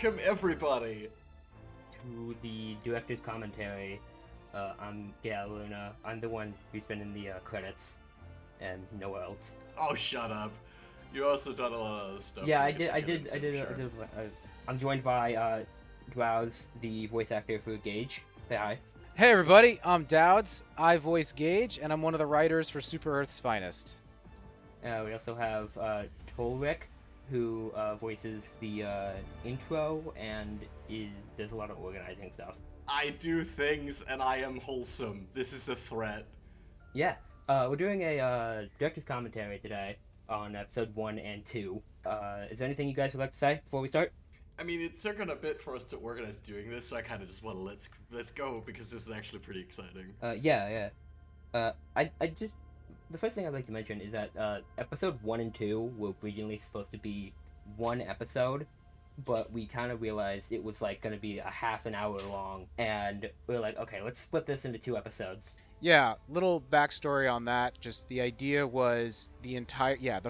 welcome everybody to the director's commentary. I'm Gail Luna. I'm the one who's been in the credits, and nowhere else. Oh, shut up! You also done a lot of other stuff. Yeah, I did. I'm joined by Dwows, the voice actor for Gage. Say hi. Hey everybody, I'm Dowds. I voice Gage, and I'm one of the writers for Super Earth's Finest. We also have Tolric, who voices the intro and does a lot of organizing stuff. I do things and I am wholesome. This is a threat. Yeah, we're doing a director's commentary today on episode 1 and 2. Is there anything you guys would like to say before we start? I mean, it's taken a bit for us to organize doing this, so I kind of just want to let's go because this is actually pretty exciting. Yeah. The first thing I'd like to mention is that episode 1 and 2 were originally supposed to be one episode, but we kind of realized it was like going to be a half an hour long, and we were like, okay, let's split this into 2 episodes. Yeah, little backstory on that. Just the idea was the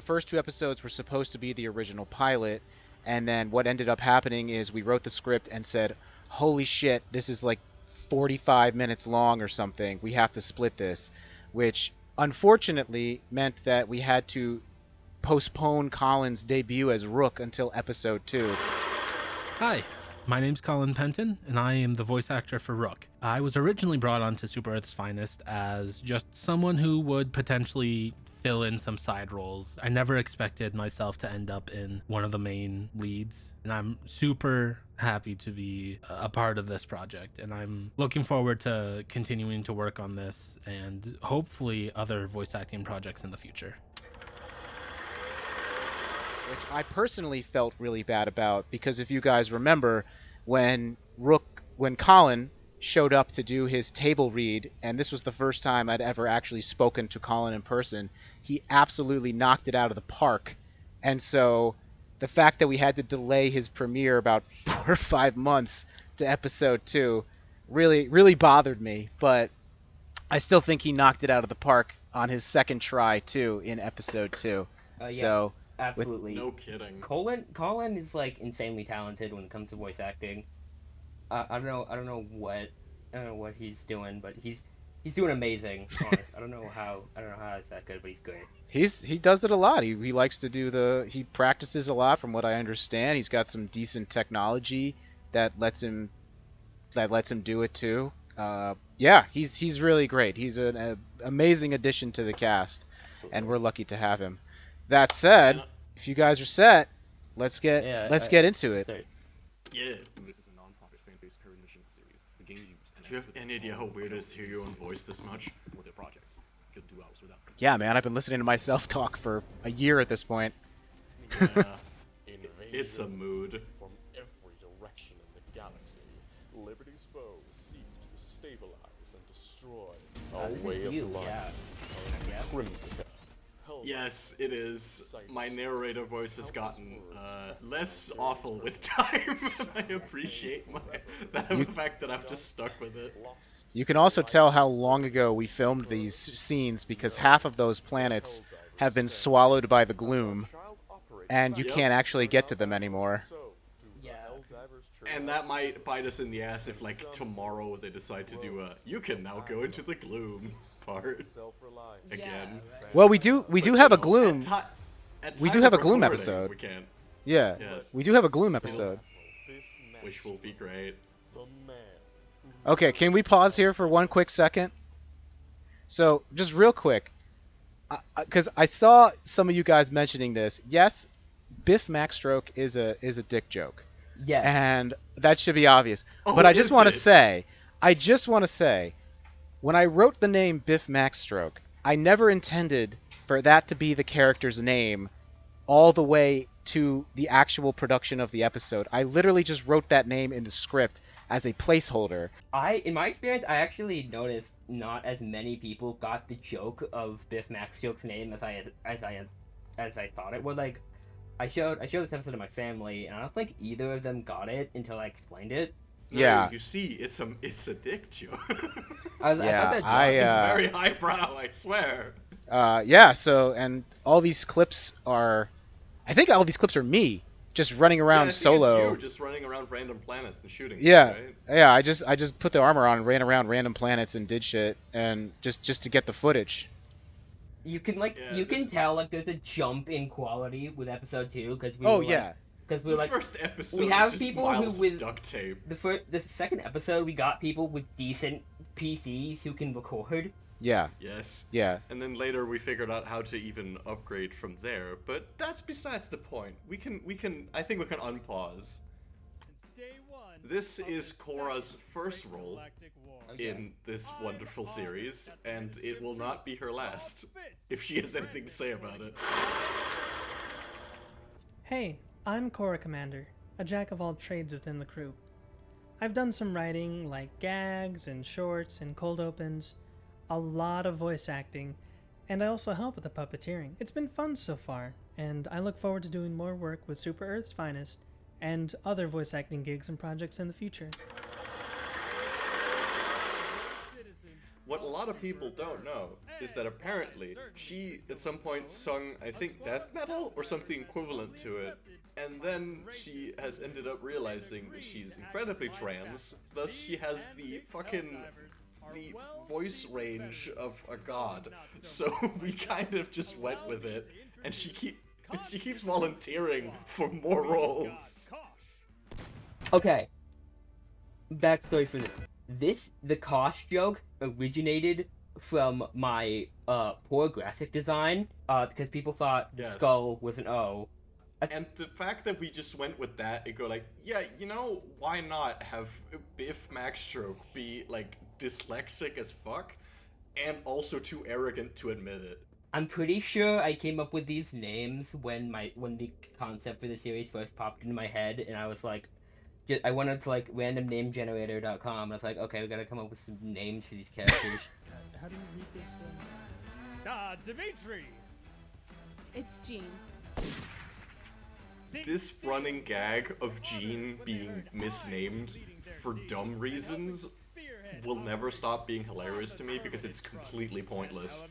first 2 episodes were supposed to be the original pilot, and then what ended up happening is we wrote the script and said, holy shit, this is like 45 minutes long or something. We have to split this, which unfortunately meant that we had to postpone Colin's debut as Rook until episode 2. Hi, my name's Colin Penton, and I am the voice actor for Rook. I was originally brought on to Super Earth's Finest as just someone who would potentially fill in some side roles. I never expected myself to end up in one of the main leads, and I'm super happy to be a part of this project, and I'm looking forward to continuing to work on this and hopefully other voice acting projects in the future. Which I personally felt really bad about, because if you guys remember, when Colin showed up to do his table read, and this was the first time I'd ever actually spoken to Colin in person, he absolutely knocked it out of the park. And so the fact that we had to delay his premiere about 4 or 5 months to episode 2 really bothered me, but I still think he knocked it out of the park on his second try too in episode 2. Yeah. So Absolutely. No kidding. Colin is like insanely talented when it comes to voice acting. I don't know what he's doing, but he's doing amazing. Honest. I don't know how it's that good, but he's great. He does it a lot. He likes to do he practices a lot, from what I understand. He's got some decent technology that lets him do it too. Yeah, he's really great. He's an amazing addition to the cast, and we're lucky to have him. That said, if you guys are set, let's get into it. Start. Yeah. This is a non-profit fan-based parody mission series. The game used. Do you have any idea how weird it is to hear your own voice this much? Support their projects. Couldn't do hours without them. Yeah, man, I've been listening to myself talk for a year at this point. Yeah. It's a mood. From every direction in the galaxy, Liberty's foes seek to destabilize and destroy our way of life. Yeah. Crimson. Yes, it is. My narrator voice has gotten less awful with time, and I appreciate the fact that I've just stuck with it. You can also tell how long ago we filmed these scenes, because half of those planets have been swallowed by the gloom, and you can't actually get to them anymore. Yeah. And that might bite us in the ass if, like, tomorrow they decide to do you can now go into the gloom part again. Well, we do have a gloom. We do have a gloom recording, episode. We can. Yeah, Yes. we do have a gloom episode. Which will be great. Okay, can we pause here for one quick second? So, just real quick, because I saw some of you guys mentioning this. Yes, Biff Maxstroke is a dick joke. Yes. And that should be obvious. Oh, But I just want to is say, when I wrote the name Biff Maxstroke, I never intended for that to be the character's name all the way to the actual production of the episode. I literally just wrote that name in the script as a placeholder. In my experience, I actually noticed not as many people got the joke of Biff Maxstroke's name as I thought it would. Like, I showed this episode to my family, and I don't think either of them got it until I explained it. No, Yeah. You see, it's a dick joke. I thought that It's very highbrow, I swear. Yeah, so, and all these clips are... I think all these clips are me just running Yeah, I around think solo. it's you just running around random planets and shooting. Yeah, Right? yeah. I just put the armor on, and ran around random planets, and did shit, and just to get the footage. You can tell like there's a jump in quality with episode 2 because we Oh were yeah. because we The were like first episode we have is just people who miles with- of duct tape. the second episode we got people with decent PCs who can record. Yeah. Yes. Yeah. And then later we figured out how to even upgrade from there, but that's besides the point. I think we can unpause. This is Kora's first role in this wonderful series, and it will not be her last, if she has anything to say about it. Hey, I'm Kora Commander, a jack of all trades within the crew. I've done some writing, like gags and shorts and cold opens, a lot of voice acting, and I also help with the puppeteering. It's been fun so far, and I look forward to doing more work with Super Earth's Finest and other voice acting gigs and projects in the future. What a lot of people don't know is that apparently she at some point sung, I think, death metal or something equivalent to it, and then she has ended up realizing that she's incredibly trans, thus she has the voice range of a god. So we kind of just went with it, and she keeps volunteering for more roles. Okay. Backstory for this. The Kosh joke originated from my poor graphic design, because people thought the Yes. skull was an O. And the fact that we just went with that and go like, yeah, why not have Biff Maxstroke be like dyslexic as fuck and also too arrogant to admit it. I'm pretty sure I came up with these names when the concept for the series first popped into my head, and I was like, I went up to like randomnamegenerator.com, and I was like, okay, we gotta come up with some names for these characters. How do you read this one? Dimitri! It's Jean. This running gag of Jean being misnamed for dumb reasons will never stop being hilarious to me because it's completely pointless.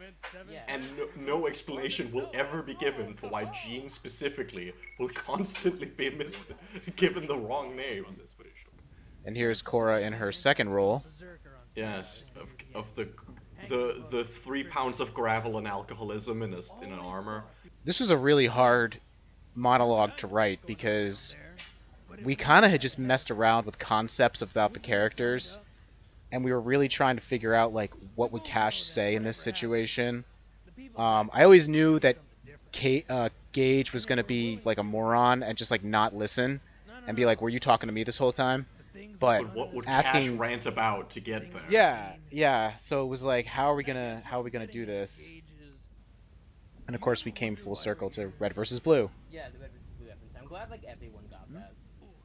And no explanation will ever be given for why Jean specifically will constantly be given the wrong name. And here's Kora in her second role. Yes, of the 3 pounds of gravel and alcoholism in an armor. This was a really hard monologue to write because we kind of had just messed around with concepts about the characters, and we were really trying to figure out like what would Cash say in this situation. I always knew that Gage was going to be like a moron and just like not listen and be like, "Were you talking to me this whole time?" But what would asking, Cash rant about to get there? Yeah. So it was like, how are we gonna do this? And of course, we came full circle to Red versus Blue. Yeah, the Red vs. Blue reference. I'm glad like everyone got that.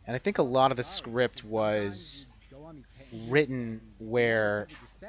And I think a lot of the script was written where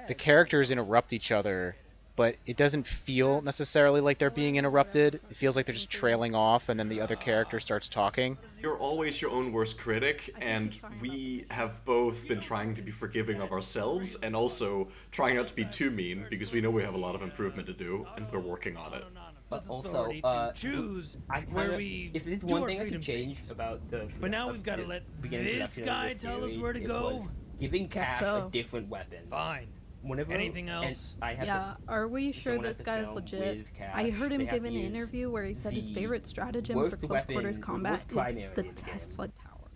the characters interrupt each other, but it doesn't feel necessarily like they're being interrupted. It feels like they're just trailing off, and then the other character starts talking. You're always your own worst critic, and we have both been trying to be forgiving of ourselves and also trying not to be too mean because we know we have a lot of improvement to do, and we're working on it. But also, choose where if there's one thing I could change about the But now we've got to let beginning this production of guy this tell us series, where to it go. was giving Cash so. a different weapon. Fine. Whenever Anything and else? I have Yeah, are we sure someone has this to guy's film legit? with Cash, I heard him they have give to an use interview where he said his the favorite stratagem for worst close weapon, quarters the combat worst is primary the in the game. Tesla Tower.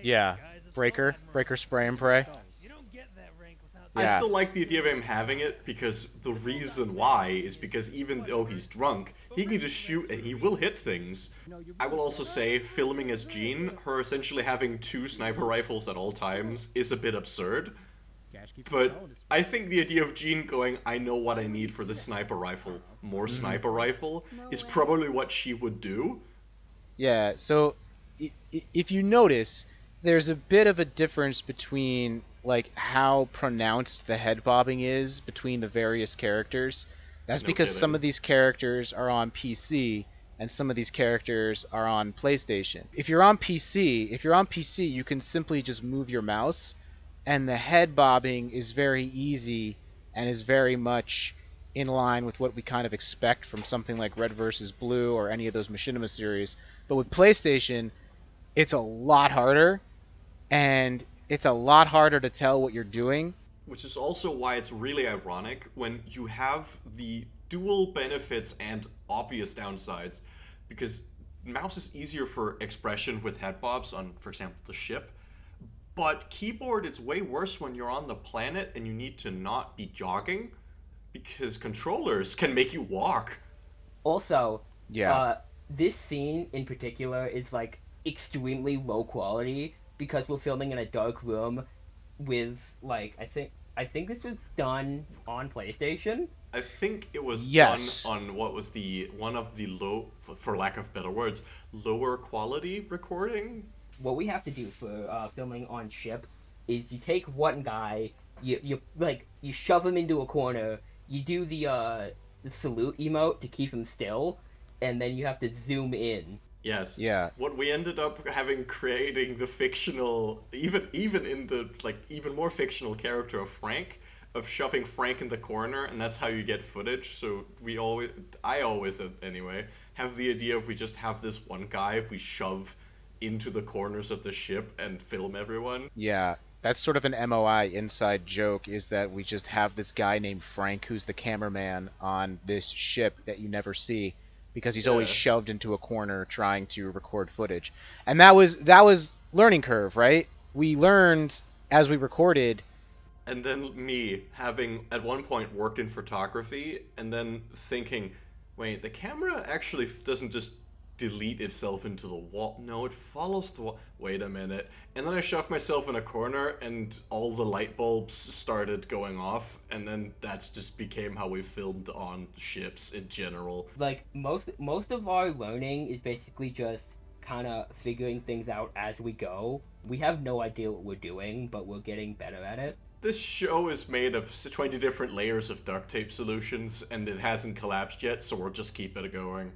Yeah, breaker, spray and pray. You don't get that rank without I Yeah. still like the idea of him having it because the reason why is because even though he's drunk, he can just shoot and he will hit things. I will also say, filming as Jean, her essentially having 2 sniper rifles at all times is a bit absurd. But I think the idea of Jean going, I know what I need for this sniper rifle, more sniper rifle, is probably what she would do. Yeah, so if you notice, there's a bit of a difference between like how pronounced the head bobbing is between the various characters. That's No because kidding. some of these characters are on PC and some of these characters are on PlayStation. If you're on PC, you can simply just move your mouse, and the head bobbing is very easy and is very much in line with what we kind of expect from something like Red vs. Blue or any of those Machinima series. But with PlayStation, it's a lot harder, and it's a lot harder to tell what you're doing. Which is also why it's really ironic when you have the dual benefits and obvious downsides, because mouse is easier for expression with head bobs on, for example, the ship, but keyboard it's way worse when you're on the planet and you need to not be jogging, because controllers can make you walk. Also, Yeah. this scene in particular is like extremely low quality because we're filming in a dark room with like I think this was done on PlayStation. I think it was Yes. done on what was the one of the low, for lack of better words, lower quality recording. What we have to do for filming on ship is you take one guy, you shove him into a corner, you do the salute emote to keep him still, and then you have to zoom in. Yes. Yeah. What we ended up having creating the fictional, even in the like even more fictional character of Frank, of shoving Frank in the corner, and that's how you get footage. So I always anyway, have the idea of we just have this one guy we shove into the corners of the ship and film everyone. Yeah, that's sort of an MOI inside joke, is that we just have this guy named Frank who's the cameraman on this ship that you never see because he's always Yeah. shoved into a corner trying to record footage. And that was learning curve, right? We learned as we recorded. And then me having at one point worked in photography and then thinking, wait, the camera actually doesn't just delete itself into the wall. No, it follows the wall. Wait a minute. And then I shoved myself in a corner and all the light bulbs started going off, and then that just became how we filmed on ships in general. Like most of our learning is basically just kind of figuring things out as we go. We have no idea what we're doing, but we're getting better at it. This show is made of 20 different layers of duct tape solutions, and it hasn't collapsed yet, so we'll just keep it going.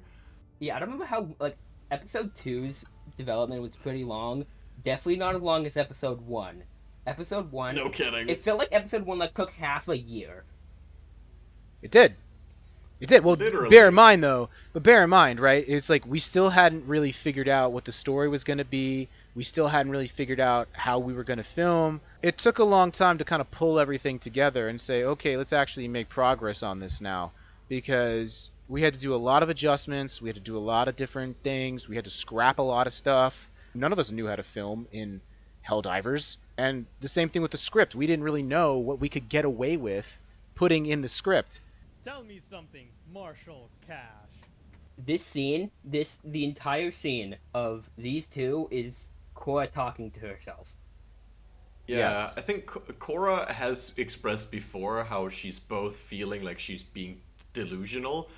Yeah, I don't remember how like episode 2's development was pretty long. Definitely not as long as episode 1. Episode 1, No kidding. it felt like episode 1 like took half a year. It did. It did. Well, Literally. bear in mind, right? It's like we still hadn't really figured out what the story was going to be. We still hadn't really figured out how we were going to film. It took a long time to kind of pull everything together and say, okay, let's actually make progress on this now. Because we had to do a lot of adjustments. We had to do a lot of different things. We had to scrap a lot of stuff. None of us knew how to film in Helldivers. And the same thing with the script. We didn't really know what we could get away with putting in the script. Tell me something, Marshall Cash. This scene, the entire scene of these two is Kora talking to herself. Yeah, Yes. I think Kora has expressed before how she's both feeling like she's being delusional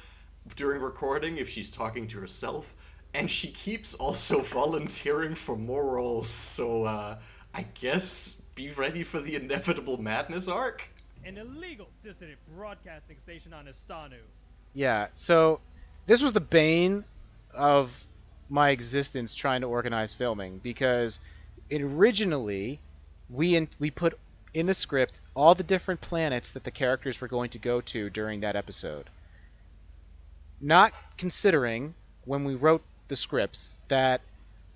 during recording if she's talking to herself, and she keeps also volunteering for more roles, so I guess be ready for the inevitable madness arc. An illegal dissident broadcasting station on Estanu. Yeah, so this was the bane of my existence trying to organize filming, because originally we put in the script all the different planets that the characters were going to go to during that episode. Not considering, when we wrote the scripts, that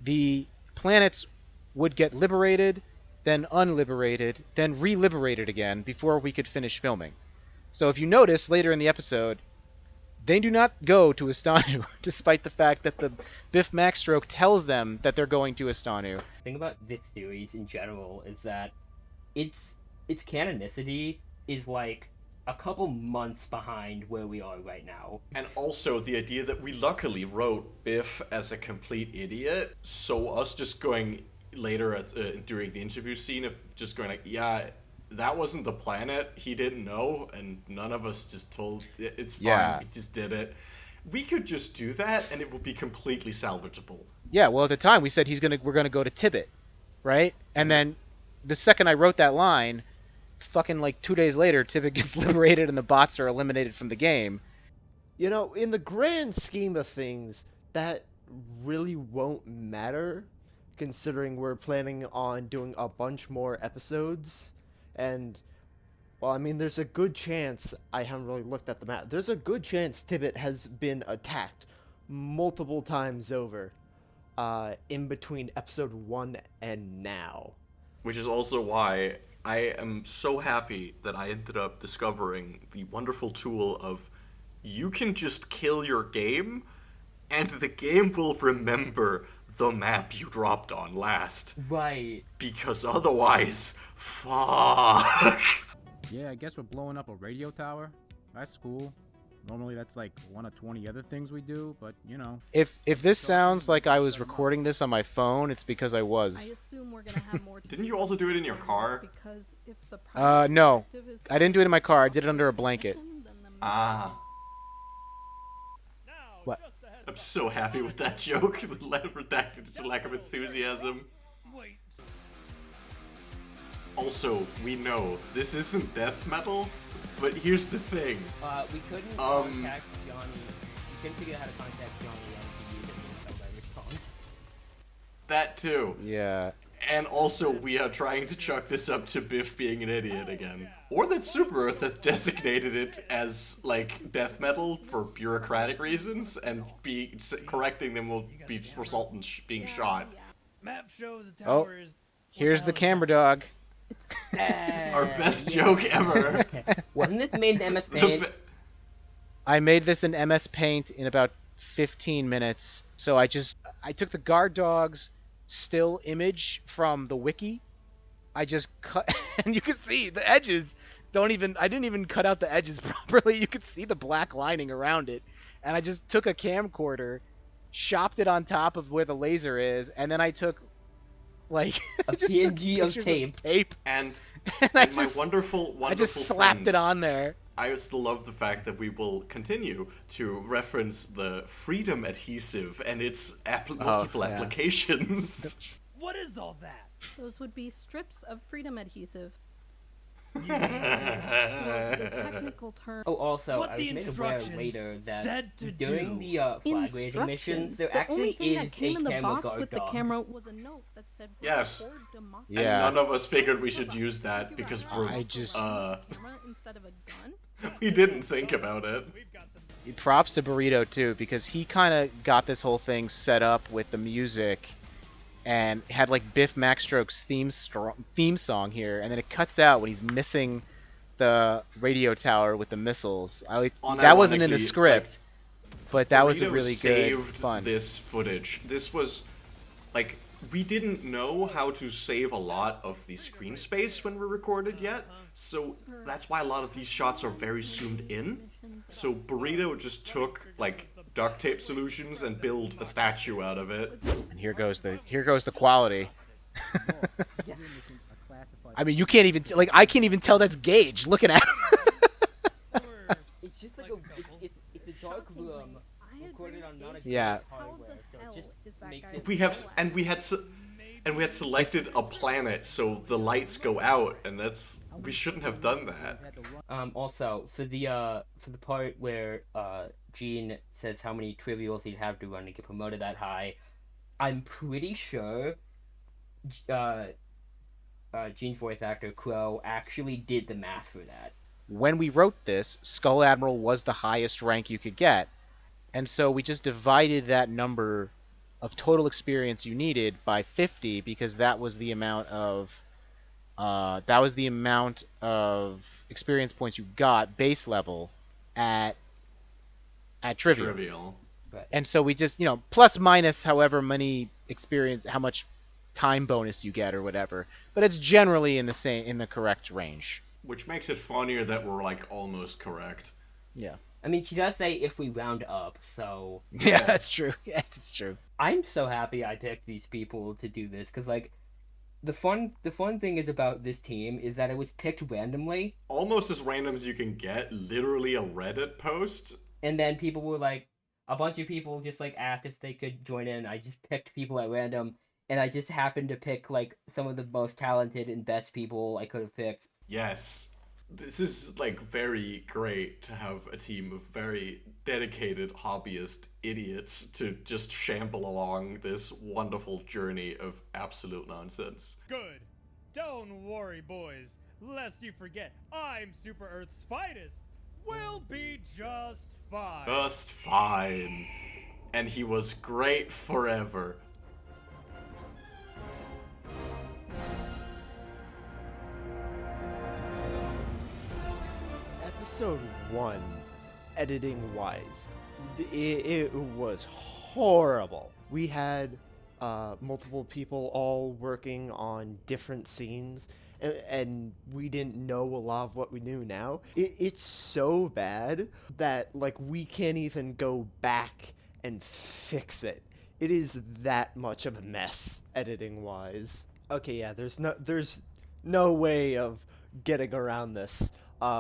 the planets would get liberated, then unliberated, then reliberated again before we could finish filming. So if you notice later in the episode, they do not go to Estanu, despite the fact that the Biff Maxstroke tells them that they're going to Estanu. The thing about this series in general is that its canonicity is like a couple months behind where we are right now. And also the idea that we luckily wrote Biff as a complete idiot, so us just going later during the interview scene of just going like, yeah, that wasn't the planet, he didn't know, and none of us just told, it's fine, Yeah. we just did it. We could just do that and it would be completely salvageable. Yeah, well, at the time we said we're gonna go to Tibet, right? And then the second I wrote that line, fucking like 2 days later, Tibet gets liberated and the bots are eliminated from the game. You know, in the grand scheme of things, that really won't matter, considering we're planning on doing a bunch more episodes. And, well, I mean, there's a good chance, I haven't really looked at the map, there's a good chance Tibet has been attacked multiple times over. in between episode 1 and now. Which is also why I am so happy that I ended up discovering the wonderful tool of you can just kill your game, and the game will remember the map you dropped on last. Right. Because otherwise, fuck. Yeah, I guess we're blowing up a radio tower. That's cool. Normally that's like one of 20 other things we do, but you know. If this sounds like I was recording this on my phone, it's because I was. I assume we're gonna have more. Didn't you also do it in your car? Because if the No. I didn't do it in my car. I did it under a blanket. Ah. What? I'm so happy with that joke. The letter redacted to lack of enthusiasm. Also, we know this isn't death metal, but here's the thing. We couldn't contact Johnny. We couldn't figure out how to contact Johnny to use it in some lyric songs. That too. Yeah. And also, we are trying to chuck this up to Biff being an idiot again. Or that Super Earth has designated it as, like, death metal for bureaucratic reasons, and correcting them will result in being shot. Map shows the Oh, towers. here's the camera dog. Our best joke ever. Wasn't this made in MS Paint? I made this in MS Paint in about 15 minutes. So I took the guard dog's still image from the wiki. I just cut, and you can see the edges I didn't even cut out the edges properly. You could see the black lining around it. And I just took a camcorder, shopped it on top of where the laser is, and then I took like A just PNG took of pictures tape. And I my just, wonderful I just slapped friend, it on there. I still love the fact that we will continue to reference the Freedom Adhesive and its multiple yeah. applications. What is all that? Those would be strips of freedom adhesive. The technical term. Oh, also, What I the was made aware instructions later that said to during do. the flag raising missions, there The only actually thing that is came a in the camera box guard with the dog. camera was a note that said Yes. "For democracy." Yeah. And none of us figured we should use that because we're, I just- Camera instead of a gun. we didn't think about it. Props to Burrito too, because he kind of got this whole thing set up with the music and had like Biff Maxstroke's theme song here, and then it cuts out when he's missing the radio tower with the missiles. That wasn't in the Unironically, script, but that was a Burrito really good saved fun. this footage. This was, like, we didn't know how to save a lot of the screen space when we recorded yet, so that's why a lot of these shots are very zoomed in. So Burrito just took, like, duct tape solutions and built a statue out of it. And here goes the quality. I mean, you can't even I can't even tell that's Gage looking at him. It's just like it's a dark room recorded on not a Yeah. good hardware, so it just makes it. We had selected a planet, so the lights go out, and we shouldn't have done that. Also, for the part where Gene says how many trivials he'd have to run to get promoted that high, I'm pretty sure Gene's voice actor Crow actually did the math for that. When we wrote this, Skull Admiral was the highest rank you could get, and so we just divided that number of total experience you needed by 50 because that was the amount of experience points you got base level at Trivial. But And so we just, plus minus however many experience, how much time bonus you get or whatever. But it's generally in the correct range. Which makes it funnier that we're, like, almost correct. Yeah. I mean, she does say if we round up, so Yeah, that's true. Yeah, that's true. I'm so happy I picked these people to do this because, like, the fun thing is about this team is that it was picked randomly, Almost as random as you can get, literally a Reddit post. and then people were like, a bunch of people just like asked if they could join in. I just picked people at random, and I just happened to pick like some of the most talented and best people I could have picked. Yes. This is, like, very great to have a team of very dedicated hobbyist idiots to just shamble along this wonderful journey of absolute nonsense. Good. Don't worry, boys. Lest you forget, I'm Super Earth's finest. We'll be just fine. Just fine. And he was great forever. episode 1, editing wise, it was horrible. We had multiple people all working on different scenes, and we didn't know a lot of what we knew now. It's so bad that, like, we can't even go back and fix it. It is that much of a mess, editing wise. Okay, yeah, there's no way of getting around this.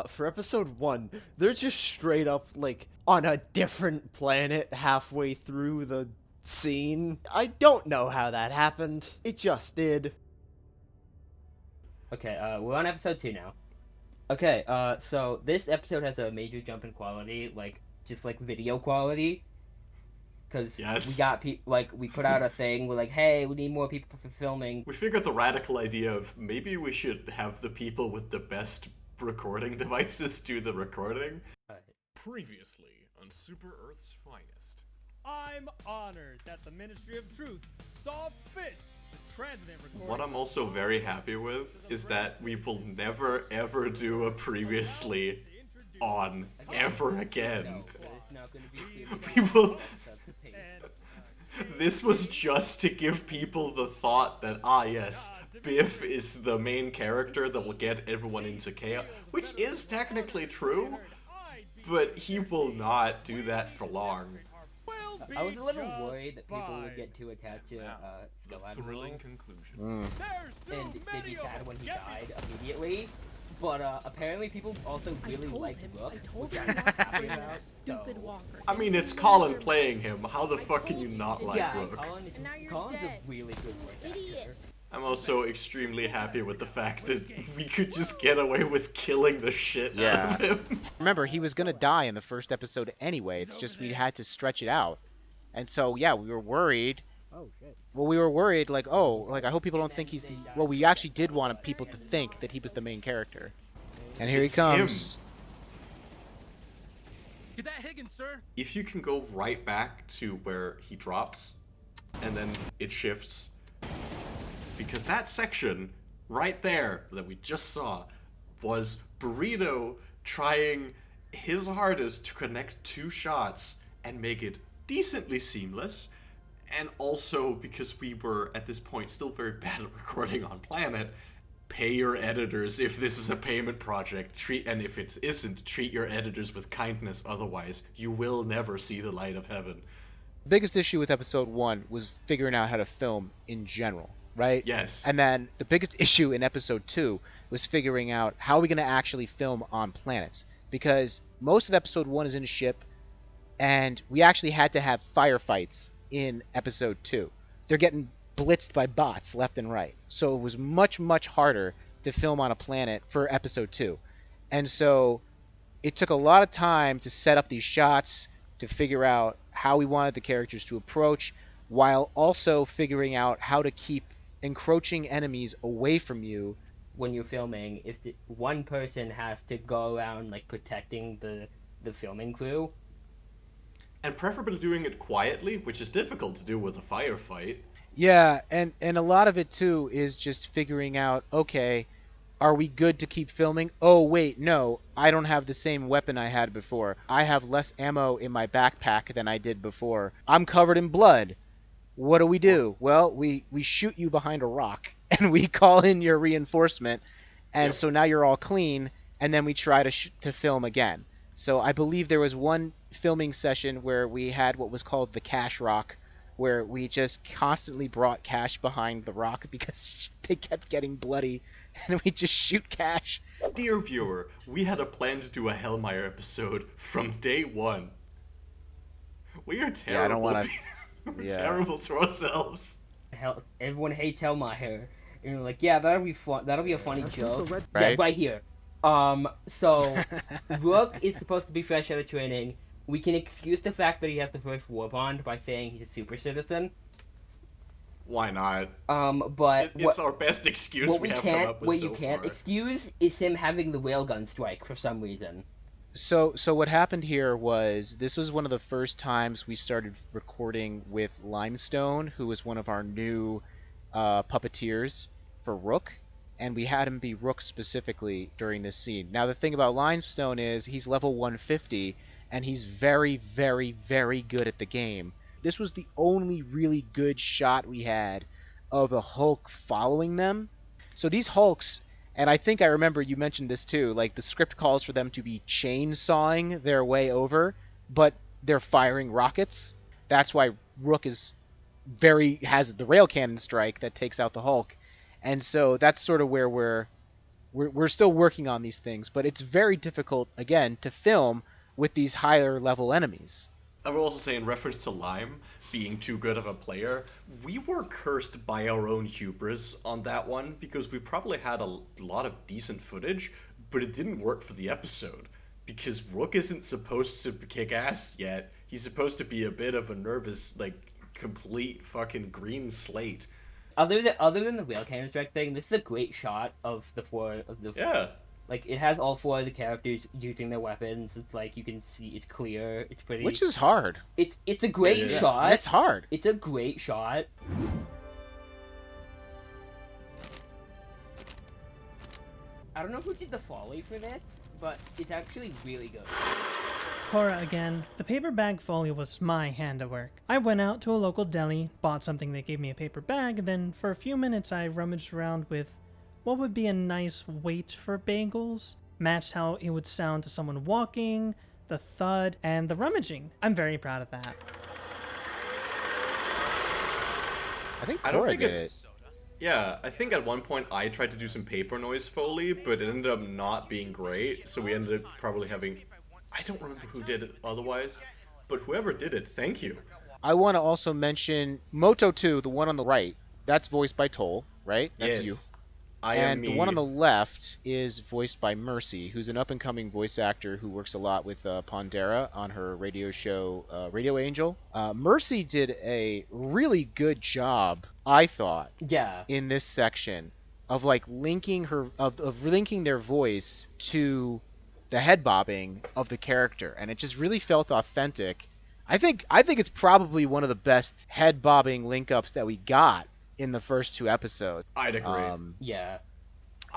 For episode 1, they're just straight up, like, on a different planet halfway through the scene. I don't know how that happened. It just did. Okay, we're on episode 2 now. Okay, so this episode has a major jump in quality, like, just, like, video quality. Because we got we put out a thing, we're like, hey, we need more people for filming. We figured the radical idea of maybe we should have the people with the best recording devices do the recording. Previously on Super Earth's Finest. I'm honored that the Ministry of Truth saw fit to transmit recordings. What I'm also very happy with is that we will never ever do a previously on ever again. We will. This was just to give people the thought that, yes, Biff is the main character that will get everyone into chaos, which is technically true, but he will not do that for long. I was a little worried that people would get too attached to The thrilling conclusion. And they'd be sad when he died immediately. But apparently people also really like Rook, which I'm not happy about. Stupid Walker. I mean, it's Colin playing him. How the fuck can you not like Yeah, Rook? Colin's a really good voice actor. I'm also extremely happy with the fact that we could just get away with killing the shit out of him. Remember, he was gonna die in the first episode anyway. It's just we had to stretch it out. And so, yeah, we were worried. Oh, shit. Well, we were worried, like, I hope people don't think he's the... Well, we actually did want people to think that he was the main character. And here he comes. Him. Get that Higgins, sir. If you can go right back to where he drops, and then it shifts, because that section right there that we just saw was Burrito trying his hardest to connect 2 shots and make it decently seamless, and also because we were at this point still very bad at recording on Planet, pay your editors if this is a payment project, and if it isn't, treat your editors with kindness, otherwise you will never see the light of heaven. The biggest issue with episode 1 was figuring out how to film in general, right? Yes. And then the biggest issue in episode 2 was figuring out how are we going to actually film on planets, because most of episode 1 is in a ship, and we actually had to have firefights in episode 2. They're getting blitzed by bots left and right. So it was much, much harder to film on a planet for episode 2. And so it took a lot of time to set up these shots, to figure out how we wanted the characters to approach, while also figuring out how to keep encroaching enemies away from you. When you're filming, if one person has to go around, like, protecting the filming crew. And preferably doing it quietly, which is difficult to do with a firefight. Yeah, and a lot of it, too, is just figuring out, okay, are we good to keep filming? Oh, wait, no, I don't have the same weapon I had before. I have less ammo in my backpack than I did before. I'm covered in blood. What do? Well, we shoot you behind a rock, and we call in your reinforcement, and so now you're all clean, and then we try to film again. So I believe there was one filming session where we had what was called the cash rock, where we just constantly brought Cash behind the rock because they kept getting bloody, and we just shoot Cash. Dear viewer, we had a plan to do a Hellmeyer episode from day 1. We are terrible. Yeah, I don't want to... We're terrible to ourselves. Hell, everyone hates Hellmeyer. And you're like, yeah, that'll be fun. That'll be a funny joke. Right? Yeah, right here. So, Rook is supposed to be fresh out of training. We can excuse the fact that he has the first war bond by saying he's a super citizen. Why not? But it's our best excuse we have come up with what so you can't far. excuse is him having the railgun strike for some reason. So what happened here was this was one of the first times we started recording with Limestone, who was one of our new puppeteers for Rook. and we had him be Rook specifically during this scene. Now the thing about Limestone is he's level 150, and he's very, very, very good at the game. This was the only really good shot we had of a Hulk following them. So these Hulks, and I think I remember you mentioned this too, like the script calls for them to be chainsawing their way over, but they're firing rockets. That's why Rook has the rail cannon strike that takes out the Hulk. And so that's sort of where we're still working on these things, but it's very difficult again to film with these higher level enemies. I will also say, in reference to Lime being too good of a player, we were cursed by our own hubris on that one, because we probably had a lot of decent footage, but it didn't work for the episode. Because Rook isn't supposed to kick ass yet. He's supposed to be a bit of a nervous, like, complete fucking green slate. Other than the rail cannon strike thing, this is a great shot of the four of the. Yeah. Like, it has all four of the characters using their weapons. It's like, you can see, it's clear, it's pretty... Which is hard. It's a great shot. It's hard. It's a great shot. I don't know who did the foley for this, but it's actually really good. Kora again. The paper bag foley was my handiwork. I went out to a local deli, bought something that gave me a paper bag, and then for a few minutes I rummaged around with what would be a nice weight for bagels, matched how it would sound to someone walking, the thud, and the rummaging. I'm very proud of that. I think I don't Kora think did it's... it. Yeah, I think at one point I tried to do some paper noise Foley, but it ended up not being great, so we ended up probably having... I don't remember who did it otherwise, but whoever did it, thank you. I want to also mention Moto 2, the one on the right. That's voiced by Toll, right? That's Yes. you. And the one on the left is voiced by Mercy, who's an up-and-coming voice actor who works a lot with Pondera on her radio show Radio Angel. Mercy did a really good job, I thought, in this section of like linking linking their voice to the head bobbing of the character, and it just really felt authentic. I think it's probably one of the best head bobbing link ups that we got in the first two episodes. I'd agree.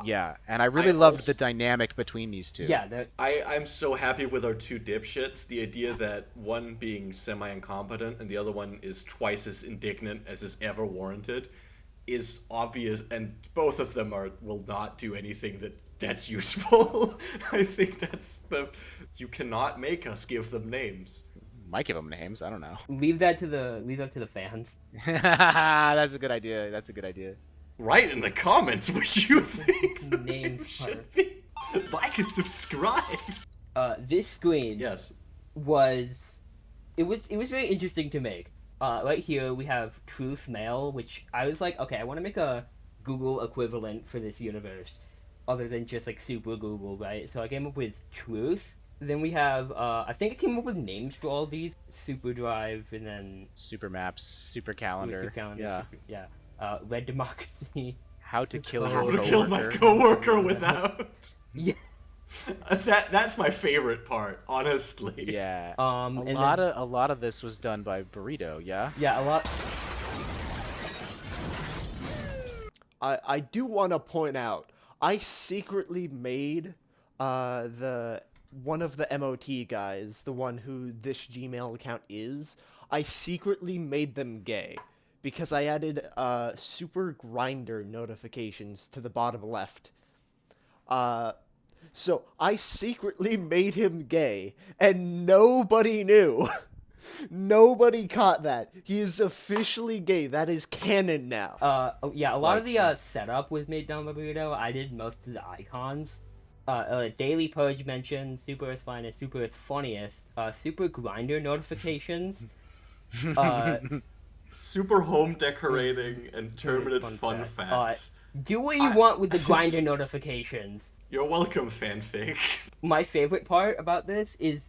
Yeah, and I really loved the dynamic between these two. Yeah, I'm so happy with our two dipshits. The idea that one being semi-incompetent and the other one is twice as indignant as is ever warranted is obvious, and both of them will not do anything that's useful. I think you cannot make us give them names. Might give them names. I don't know. Leave that to the fans. That's a good idea. Write in the comments what you think the names should be. Like and subscribe. This screen was very interesting to make. Right here we have Truth Mail, which I was like, okay, I want to make a Google equivalent for this universe, other than just like Super Google, right? So I came up with Truth. Then we have, I think I came up with names for all these. Super Drive, and then... Super Maps, Super Calendar. Yeah. Red Democracy. How to kill your How coworker. to kill my coworker without... Yeah. That's my favorite part, honestly. Yeah. A lot of this was done by Burrito, yeah? Yeah, a lot... I do want to point out, I secretly made one of the MOT guys, the one who this Gmail account is, I secretly made them gay because I added super grinder notifications to the bottom left. So I secretly made him gay and nobody knew. Nobody caught that. He is officially gay. That is canon now. A lot of the setup was made down by Burrito. I did most of the icons. Daily Purge mentioned Super Earth's Finest, Super Earth's Funniest, Super Grinder notifications, Super Home Decorating, and Terminate Fun Facts. Do what you want with the Grinder notifications. You're welcome, fanfic. My favorite part about this is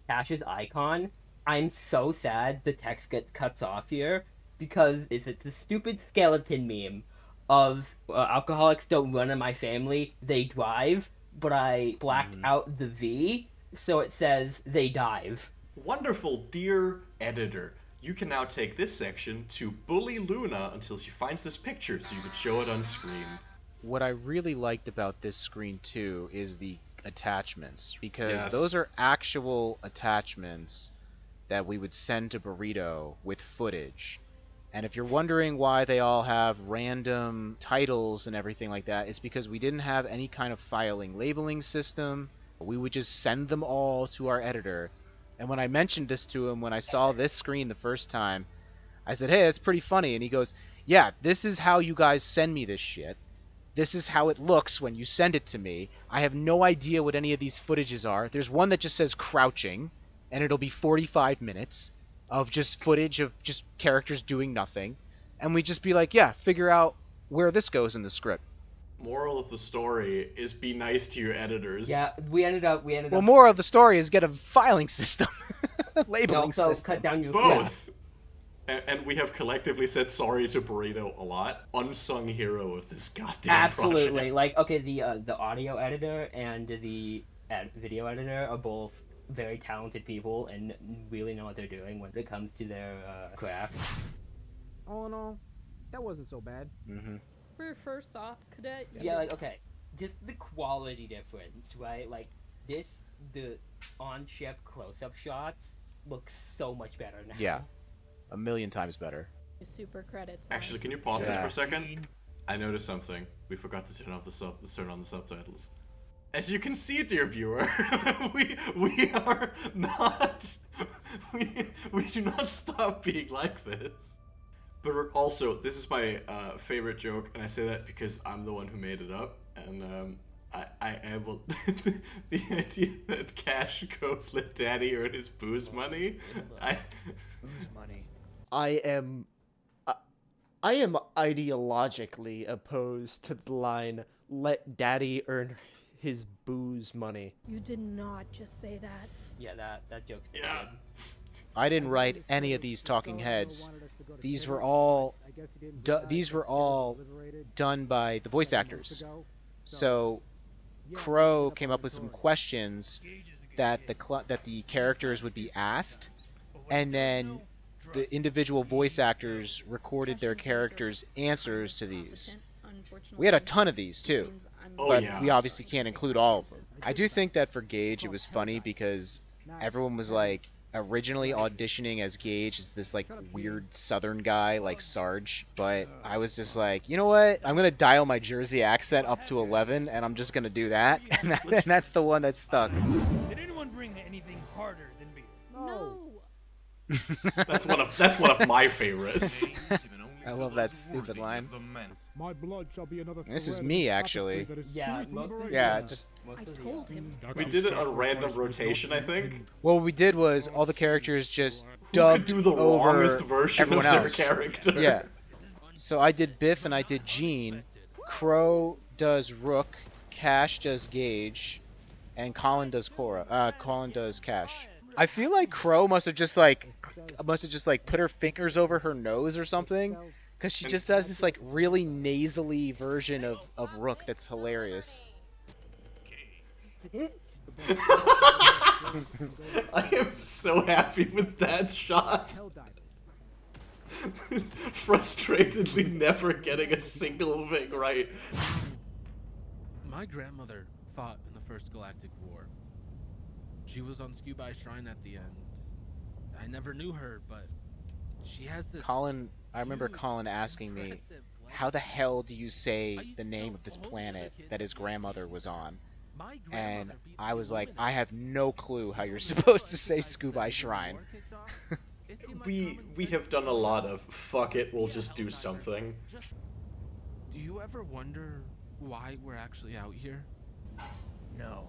Cash's icon. I'm so sad the text gets cuts off here, because it's a stupid skeleton meme of alcoholics don't run in my family, they drive. But I blacked out the V, so it says they dive. Wonderful, dear editor. You can now take this section to bully Luna until she finds this picture so you can show it on screen. What I really liked about this screen too is the attachments, because Yes. those are actual attachments that we would send to Burrito with footage. And if you're wondering why they all have random titles and everything like that, it's because we didn't have any kind of filing labeling system. We would just send them all to our editor. And when I mentioned this to him, when I saw this screen the first time, I said, hey, it's pretty funny. And he goes, yeah, this is how you guys send me this shit. This is how it looks when you send it to me. I have no idea what any of these footages are. There's one that just says crouching, and it'll be 45 minutes of just footage of just characters doing nothing. And we just be like, yeah, figure out where this goes in the script. Moral of the story is be nice to your editors. Yeah, we ended up. Well, moral of the story is get a filing system. Labeling No, so system. cut down your Both. And we have collectively said sorry to Burrito a lot. Unsung hero of this goddamn Absolutely. project. Like, okay, the audio editor and the video editor are both very talented people and really know what they're doing when it comes to their craft. All in all, that wasn't so bad. Mm-hmm. For first off, Cadet. Yeah, like, okay, just the quality difference, right? Like, the on-ship close-up shots look so much better now. Yeah. A million times better. Super credits. Actually, can you pause this Yeah. for a second? I noticed something. We forgot to turn on the subtitles. As you can see, dear viewer, we are not we do not stop being like this. But also, this is my favorite joke, and I say that because I'm the one who made it up, and I will the idea that Cash goes let Daddy earn his booze money. I am ideologically opposed to the line "Let Daddy earn his booze money." You did not just say that. Yeah, that joke's pretty Yeah. good. I didn't write any of these talking heads. These were all done by the voice actors. So Crow came up with some questions that the characters would be asked, and then the individual voice actors recorded their characters' answers to these. We had a ton of these too, Oh, but yeah. we obviously can't include all of them. I do think that for Gage it was funny because everyone was like originally auditioning as Gage as this like weird southern guy like Sarge, but I was just like, you know what, I'm gonna dial my Jersey accent up to 11 and I'm just gonna do that, and that's the one that stuck. Did anyone bring anything harder than beer? No. That's one of my favorites. I love that stupid line. My blood shall be another This is thread me, of actually. tapestry that is Yeah, free from most of break. Yeah, just I told him. We did it on random rotation, I think. what we did was all the characters just Who could dubbed do the over wrongest version of everyone their else. character? Yeah. So I did Biff and I did Gene. Crow does Rook. Cash does Gage, and Colin does Kora. Colin does Cash. I feel like Crow must have just like put her fingers over her nose or something, because she just does this like really nasally version of Rook that's hilarious. I am so happy with that shot. Frustratedly never getting a single thing right. My grandmother fought in the First Galactic War. She was on Skubai Shrine at the end. I never knew her, but she has this... Colin, I remember Colin asking me, how the hell do you say the name of this planet that his grandmother was on? And I was like, I have no clue how you're supposed to say Skubai Shrine. We have done a lot of fuck it, we'll just do something. Do you ever wonder why we're actually out here? No.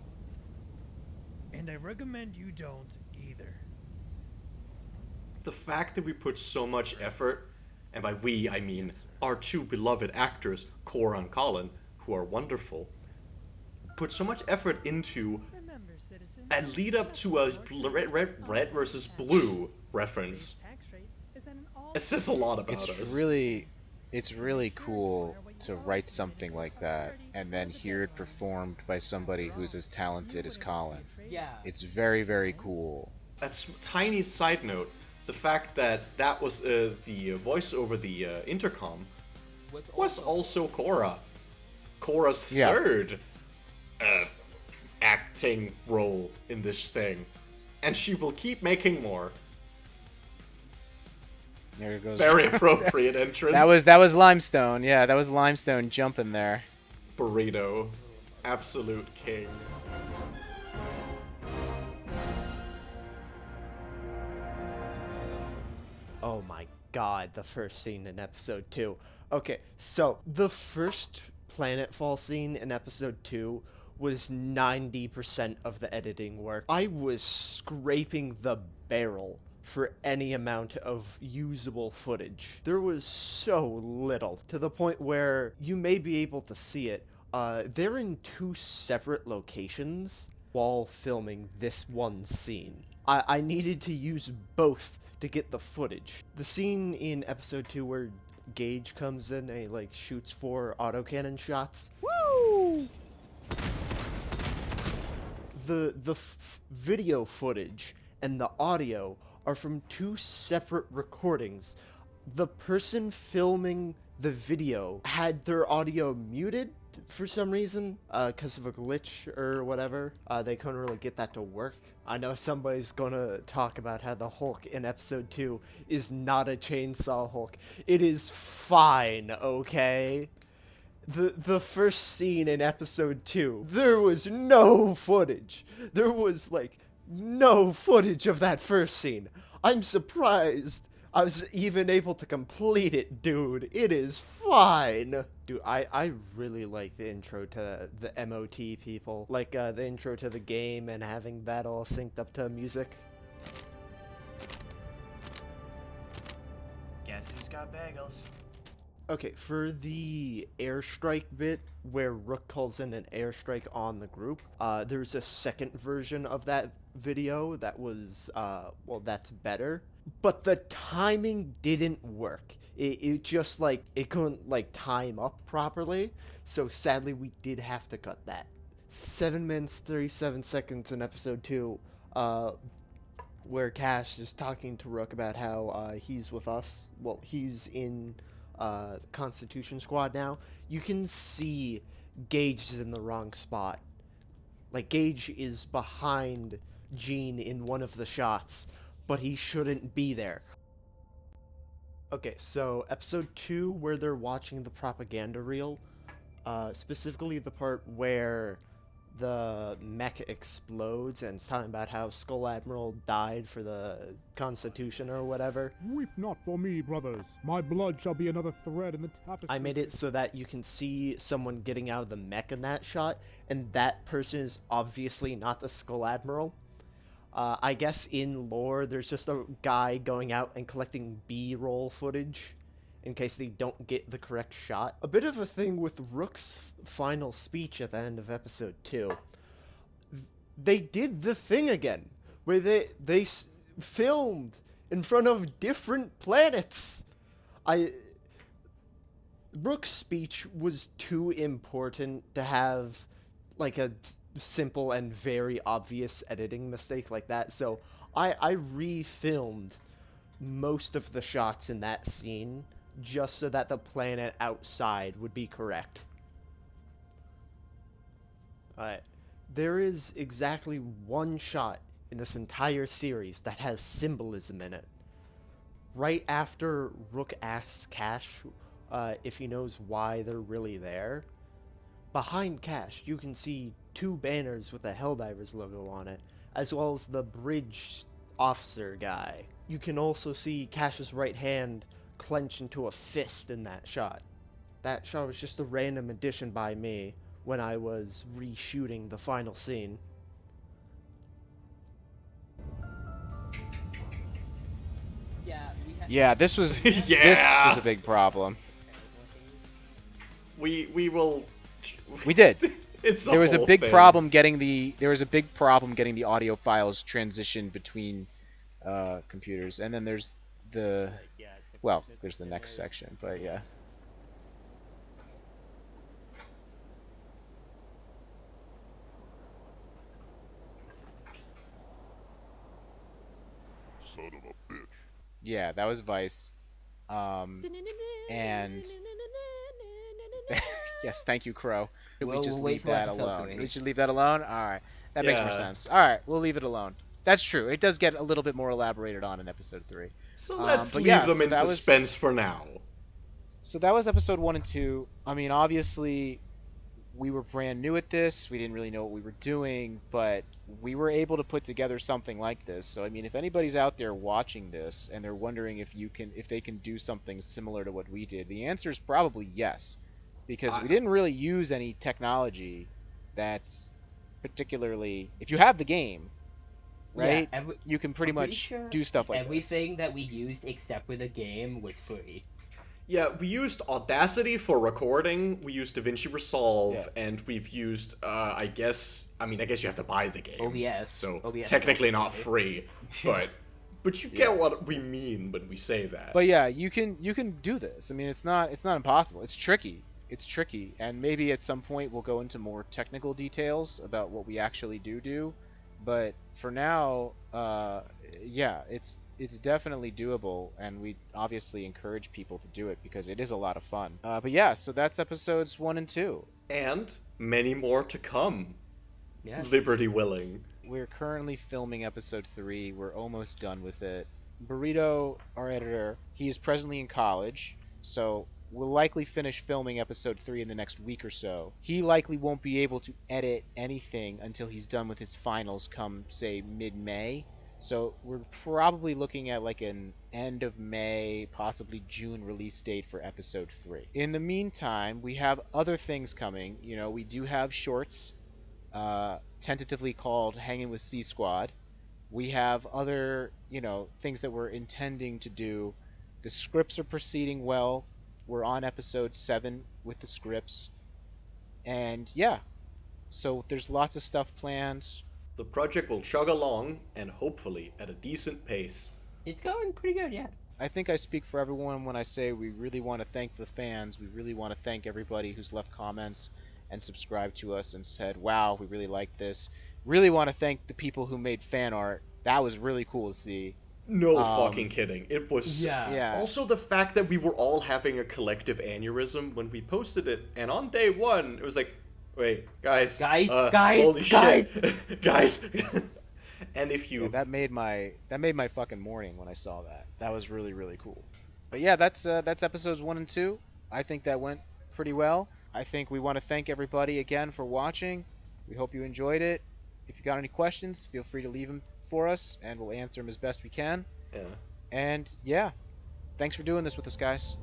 And I recommend you don't either. The fact that we put so much effort, and by we I mean our two beloved actors, Kora and Colin, who are wonderful, put so much effort into Remember, citizen, a lead up to a red versus blue reference. tax rate is at an It says a lot about It's us. really cool to write something like that and then hear it performed by somebody who's as talented as Colin. Yeah. It's very, very cool. That's tiny side note. The fact that was the voice over the intercom was also Kora. Kora's Yeah. third acting role in this thing. And she will keep making more. There it goes. Very appropriate entrance. That was Limestone. Yeah, that was Limestone jumping there. Burrito. Absolute king. Oh my god, the first scene in episode 2. Okay, so the first planetfall scene in episode 2 was 90% of the editing work. I was scraping the barrel for any amount of usable footage. There was so little, to the point where you may be able to see it. They're in 2 separate locations while filming this one scene. I needed to use both to get the footage. The scene in episode 2 where Gage comes in and he, like, shoots 4 autocannon shots. Woo! The video footage and the audio are from 2 separate recordings. The person filming the video had their audio muted for some reason, because of a glitch or whatever. They couldn't really get that to work. I know somebody's gonna talk about how the Hulk in episode 2 is not a chainsaw Hulk. It is fine, okay? The first scene in episode 2, there was no footage. There was, like, no footage of that first scene. I'm surprised I was even able to complete it, dude. It is fine. Dude, I really like the intro to the MOT people. Like, the intro to the game and having that all synced up to music. Guess who's got bagels? Okay, for the airstrike bit where Rook calls in an airstrike on the group, there's a second version of that video that was, well, that's better. But the timing didn't work. It just, like, it couldn't, like, time up properly. So sadly, we did have to cut that. 7 minutes, 37 seconds in episode 2, where Cash is talking to Rook about how, he's with us. Well, he's in Constitution Squad now. You can see Gage is in the wrong spot. Like, Gage is behind Gene in one of the shots, but he shouldn't be there. Okay, so episode 2, where they're watching the propaganda reel, specifically the part where the mech explodes and it's talking about how Skull Admiral died for the Constitution or whatever. Weep not for me, brothers. My blood shall be another thread in the tapestry. I made it so that you can see someone getting out of the mech in that shot, and that person is obviously not the Skull Admiral. I guess in lore, there's just a guy going out and collecting B-roll footage in case they don't get the correct shot. A bit of a thing with Rook's final speech at the end of episode 2. They did the thing again, where they filmed in front of different planets. Rook's speech was too important to have, like, a simple and very obvious editing mistake like that, so I refilmed most of the shots in that scene just so that the planet outside would be correct. Alright, there is exactly one shot in this entire series that has symbolism in it. Right after Rook asks Cash if he knows why they're really there, behind Cash you can see 2 banners with the Helldivers logo on it, as well as the bridge officer guy. You can also see Cash's right hand clench into a fist in that shot. That shot was just a random addition by me when I was reshooting the final scene. Yeah, this was this was a big problem. We will. We did. It's there was a whole big thing. problem getting the audio files transitioned between computers, and then there's the there's the next section, but yeah. Son of a bitch. Yeah, that was Vice. And Yes, thank you, Crow. Should we We'll just wait leave till that episode alone? 3. We should leave that alone? Alright. That makes more Yeah. sense. Alright, we'll leave it alone. That's true. It does get a little bit more elaborated on in episode 3. So let's but leave yeah, them so in that was- suspense for now. So that was episode 1 and 2. I mean, obviously, we were brand new at this. We didn't really know what we were doing, but we were able to put together something like this. So I mean, if anybody's out there watching this and they're wondering if they can do something similar to what we did, the answer is probably yes, because we didn't really use any technology that's particularly. If you have the game, right, you can pretty I'm much sure do stuff like this. everything that we used except for the game was free. Yeah, we used Audacity for recording, we used DaVinci Resolve, and we've used, I guess you have to buy the game. OBS. So, OBS technically is not free, but you get what we mean when we say that. But yeah, you can do this. I mean, it's not impossible. It's tricky. And maybe at some point we'll go into more technical details about what we actually do. But for now, yeah, it's definitely doable, and we obviously encourage people to do it because it is a lot of fun. But yeah, so that's episodes 1 and 2. And many more to come. Yeah. Liberty willing. We're currently filming episode 3. We're almost done with it. Burrito, our editor, he is presently in college, so we'll likely finish filming episode 3 in the next week or so. He likely won't be able to edit anything until he's done with his finals come, say, mid-May. So we're probably looking at like an end of May, possibly June release date for episode 3. In the meantime, we have other things coming. You know, we do have shorts, tentatively called Hanging with C Squad. We have other, things that we're intending to do. The scripts are proceeding well. We're on episode 7 with the scripts. And yeah, so there's lots of stuff planned. The project will chug along, and hopefully at a decent pace. It's going pretty good, yeah. I think I speak for everyone when I say we really want to thank the fans. We really want to thank everybody who's left comments and subscribed to us and said, wow, we really like this. Really want to thank the people who made fan art. That was really cool to see. No fucking kidding. It was... Yeah. Also the fact that we were all having a collective aneurysm when we posted it, and on day 1, it was like, wait, guys, holy shit, guys. And if you... Yeah, that made my fucking morning when I saw that. That was really, really cool. But yeah, that's episodes 1 and 2. I think that went pretty well. I think we want to thank everybody again for watching. We hope you enjoyed it. If you got any questions, feel free to leave them for us, and we'll answer them as best we can. Yeah. And yeah, thanks for doing this with us, guys.